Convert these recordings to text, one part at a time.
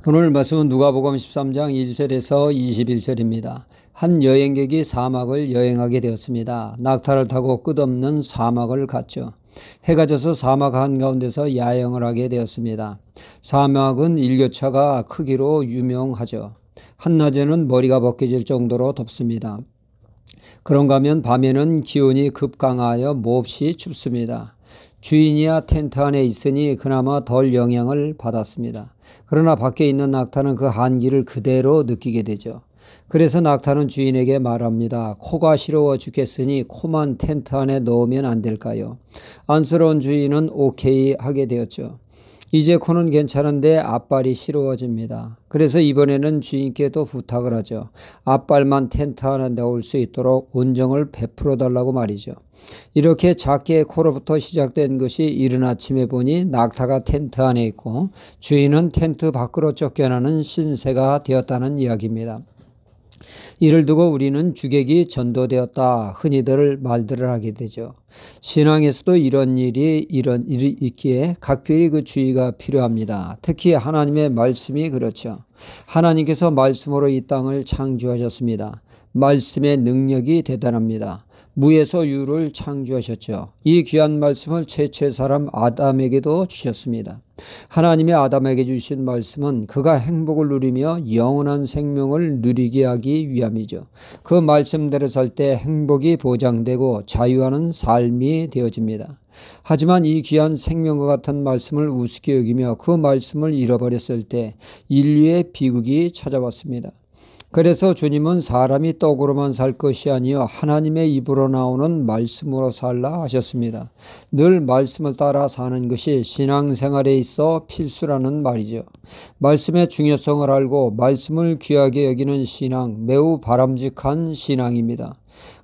오늘 말씀은 누가복음 13장 1절에서 21절입니다. 한 여행객이 사막을 여행하게 되었습니다. 낙타를 타고 끝없는 사막을 갔죠. 해가 져서 사막 한가운데서 야영을 하게 되었습니다. 사막은 일교차가 크기로 유명하죠. 한낮에는 머리가 벗겨질 정도로 덥습니다. 그런가 하면 밤에는 기온이 급강하여 몹시 춥습니다. 주인이야 텐트 안에 있으니 그나마 덜 영향을 받았습니다. 그러나 밖에 있는 낙타는 그 한기를 그대로 느끼게 되죠. 그래서 낙타는 주인에게 말합니다. 코가 시려워 죽겠으니 코만 텐트 안에 넣으면 안 될까요? 안쓰러운 주인은 오케이 하게 되었죠. 이제 코는 괜찮은데 앞발이 시려워집니다. 그래서 이번에는 주인께도 부탁을 하죠. 앞발만 텐트 안에 넣을 수 있도록 온정을 베풀어 달라고 말이죠. 이렇게 작게 코로부터 시작된 것이 이른 아침에 보니 낙타가 텐트 안에 있고 주인은 텐트 밖으로 쫓겨나는 신세가 되었다는 이야기입니다. 이를 두고 우리는 주객이 전도되었다 흔히들 말들을 하게 되죠. 신앙에서도 이런 일이 있기에 각별히 그 주의가 필요합니다. 특히 하나님의 말씀이 그렇죠. 하나님께서 말씀으로 이 땅을 창조하셨습니다. 말씀의 능력이 대단합니다. 무에서 유를 창조하셨죠. 이 귀한 말씀을 최초의 사람 아담에게도 주셨습니다. 하나님이 아담에게 주신 말씀은 그가 행복을 누리며 영원한 생명을 누리게 하기 위함이죠. 그 말씀대로 살 때 행복이 보장되고 자유하는 삶이 되어집니다. 하지만 이 귀한 생명과 같은 말씀을 우습게 여기며 그 말씀을 잃어버렸을 때 인류의 비극이 찾아왔습니다. 그래서 주님은 사람이 떡으로만 살 것이 아니요 하나님의 입으로 나오는 말씀으로 살라 하셨습니다. 늘 말씀을 따라 사는 것이 신앙생활에 있어 필수라는 말이죠. 말씀의 중요성을 알고 말씀을 귀하게 여기는 신앙, 매우 바람직한 신앙입니다.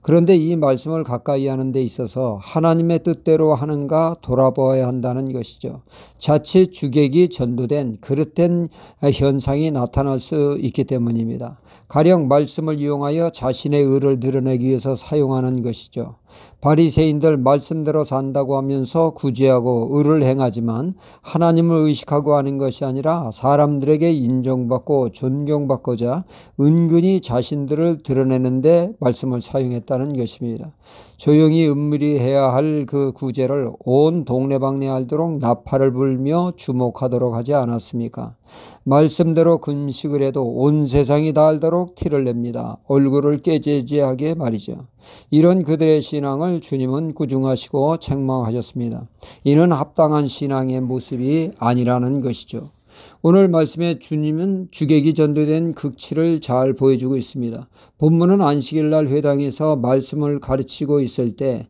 그런데 이 말씀을 가까이 하는 데 있어서 하나님의 뜻대로 하는가 돌아보아야 한다는 것이죠. 자칫 주객이 전도된 그릇된 현상이 나타날 수 있기 때문입니다. 가령 말씀을 이용하여 자신의 의를 드러내기 위해서 사용하는 것이죠. 바리새인들 말씀대로 산다고 하면서 구제하고 의를 행하지만 하나님을 의식하고 하는 것이 아니라 사람들에게 인정받고 존경받고자 은근히 자신들을 드러내는데 말씀을 사용했다는 것입니다. 조용히 은밀히 해야 할 그 구제를 온 동네방네 알도록 나팔을 불며 주목하도록 하지 않았습니까? 말씀대로 금식을 해도 온 세상이 다 알도록 티를 냅니다. 얼굴을 깨재재하게 말이죠. 이런 그들의 신앙을 주님은 꾸중하시고 책망하셨습니다. 이는 합당한 신앙의 모습이 아니라는 것이죠. 오늘 말씀에 주님은 주객이 전도된 극치를 잘 보여주고 있습니다. 본문은 안식일날 회당에서 말씀을 가르치고 있을 때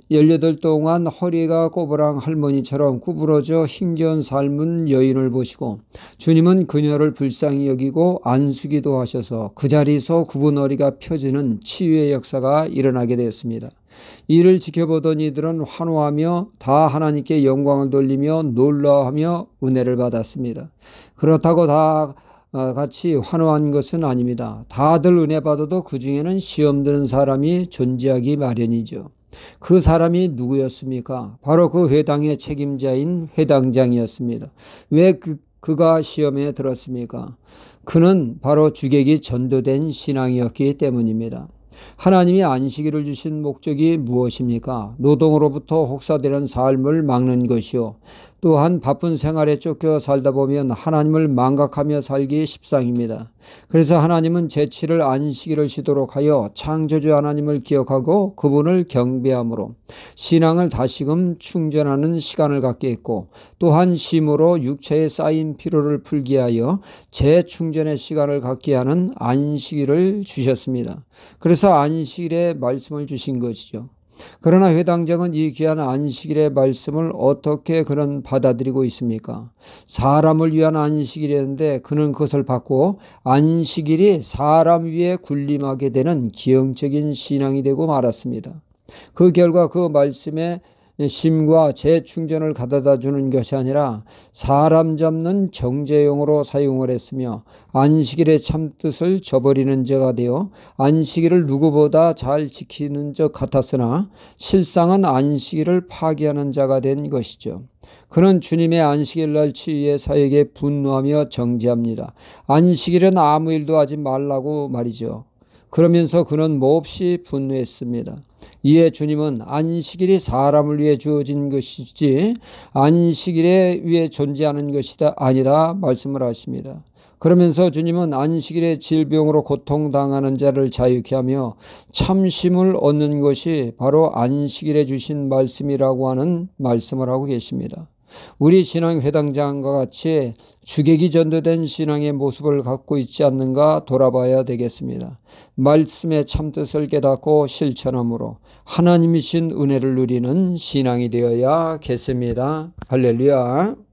18 동안 허리가 꼬부랑 할머니처럼 구부러져 힘겨운 삶은 여인을 보시고 주님은 그녀를 불쌍히 여기고 안수기도 하셔서 그 자리에서 굽은 허리가 펴지는 치유의 역사가 일어나게 되었습니다. 이를 지켜보던 이들은 환호하며 다 하나님께 영광을 돌리며 놀라워하며 은혜를 받았습니다. 그렇다고 다 같이 환호한 것은 아닙니다. 다들 은혜 받아도 그 중에는 시험 드는 사람이 존재하기 마련이죠. 그 사람이 누구였습니까? 바로 그 회당의 책임자인 회당장이었습니다. 왜 그가 시험에 들었습니까? 그는 바로 주객이 전도된 신앙이었기 때문입니다. 하나님이 안식일을 주신 목적이 무엇입니까? 노동으로부터 혹사되는 삶을 막는 것이요. 또한 바쁜 생활에 쫓겨 살다 보면 하나님을 망각하며 살기 십상입니다. 그래서 하나님은 제7일 안식일을 쉬도록 하여 창조주 하나님을 기억하고 그분을 경배함으로 신앙을 다시금 충전하는 시간을 갖게 했고 또한 쉼으로 육체에 쌓인 피로를 풀게 하여 재충전의 시간을 갖게 하는 안식일을 주셨습니다. 그래서 안식일에 말씀을 주신 것이죠. 그러나 회당장은 이 귀한 안식일의 말씀을 어떻게 그는 받아들이고 있습니까? 사람을 위한 안식일이었는데 그는 그것을 받고 안식일이 사람 위에 군림하게 되는 기형적인 신앙이 되고 말았습니다. 그 결과 그 말씀에 심과 재충전을 가져다 주는 것이 아니라 사람 잡는 정죄용으로 사용을 했으며 안식일의 참뜻을 저버리는 자가 되어 안식일을 누구보다 잘 지키는 것 같았으나 실상은 안식일을 파기하는 자가 된 것이죠. 그는 주님의 안식일날 치유의 사역에 분노하며 정죄합니다. 안식일은 아무 일도 하지 말라고 말이죠. 그러면서 그는 몹시 분노했습니다. 이에 주님은 안식일이 사람을 위해 주어진 것이지 안식일에 위해 존재하는 것이다 아니라 말씀을 하십니다. 그러면서 주님은 안식일의 질병으로 고통당하는 자를 자유케 하며 참심을 얻는 것이 바로 안식일에 주신 말씀이라고 하는 말씀을 하고 계십니다. 우리 신앙 회당장과 같이 주객이 전도된 신앙의 모습을 갖고 있지 않는가 돌아봐야 되겠습니다. 말씀의 참뜻을 깨닫고 실천함으로 하나님이신 은혜를 누리는 신앙이 되어야겠습니다. 할렐루야.